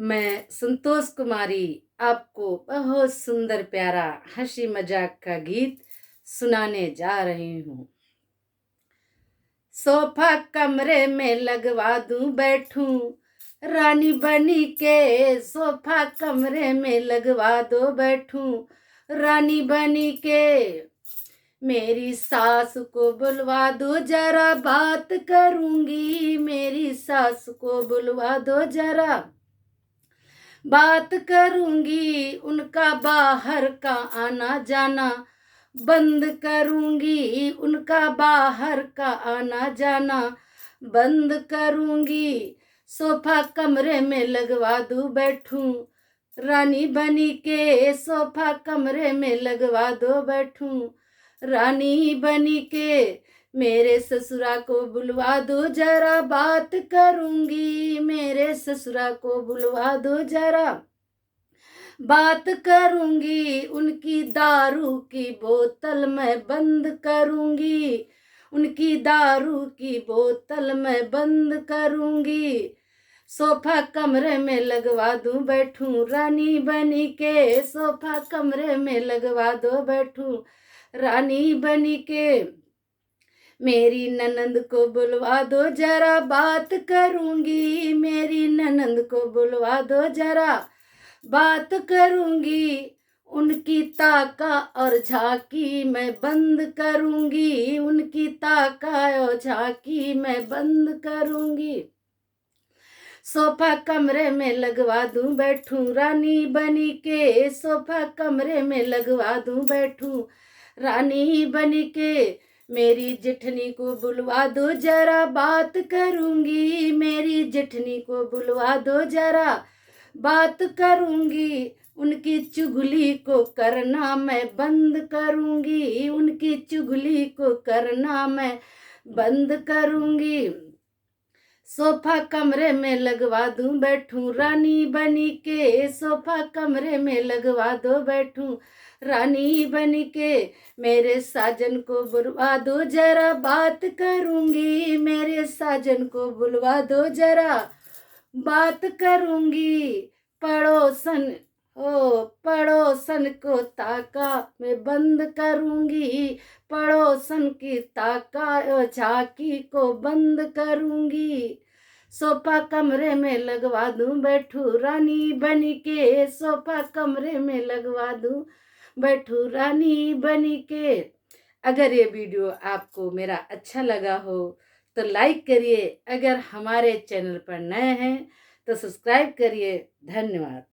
मैं संतोष कुमारी आपको बहुत सुंदर प्यारा हंसी मजाक का गीत सुनाने जा रही हूँ। सोफा कमरे में लगवा दूं बैठूं रानी बनी के, सोफा कमरे में लगवा दो बैठूं रानी बनी के। मेरी सास को बुलवा दो जरा बात करूंगी, मेरी सास को बुलवा दो जरा बात करूंगी। उनका बाहर का आना जाना बंद करूंगी, उनका बाहर का आना जाना बंद करूंगी। सोफा कमरे में लगवा दूं बैठूं रानी बनी के, सोफा कमरे में लगवा दो बैठूं रानी बनी के। मेरे ससुरा को बुलवा दो जरा बात करूंगी, मेरे ससुरा को बुलवा दो जरा बात करूंगी। उनकी दारू की बोतल मैं बंद करूंगी, उनकी दारू की बोतल मैं बंद करूंगी। सोफा कमरे में लगवा दूं बैठूं रानी बनी के, सोफा कमरे में लगवा दो बैठूं रानी बनी के। मेरी ननंद को बुलवा दो जरा बात करूंगी, मेरी ननंद को बुलवा दो जरा बात करूंगी। उनकी ताका और झांकी मैं बंद करूंगी, उनकी ताका और झांकी मैं बंद करूंगी। सोफा कमरे में लगवा दूं बैठूं रानी बनी के, सोफा कमरे में लगवा दूं बैठूं रानी बनी के। मेरी जेठनी को बुलवा दो जरा बात करूंगी, मेरी जेठनी को बुलवा दो जरा बात करूंगी। उनकी चुगली को करना मैं बंद करूंगी, उनकी चुगली को करना मैं बंद करूंगी। सोफा कमरे में लगवा दूं बैठूं रानी बनी के, सोफा कमरे में लगवा दो बैठूं रानी बनी के। मेरे साजन को बुलवा दो जरा बात करूंगी, मेरे साजन को बुलवा दो जरा बात करूंगी। पड़ोसन पड़ोसन को ताका मैं बंद करूंगी, पड़ोसन की ताका झांकी को बंद करूंगी। सोफा कमरे में लगवा दूं बैठूं रानी बनी के, सोफा कमरे में लगवा दूं बैठूं रानी बनी के। अगर ये वीडियो आपको मेरा अच्छा लगा हो तो लाइक करिए, अगर हमारे चैनल पर नए हैं तो सब्सक्राइब करिए। धन्यवाद।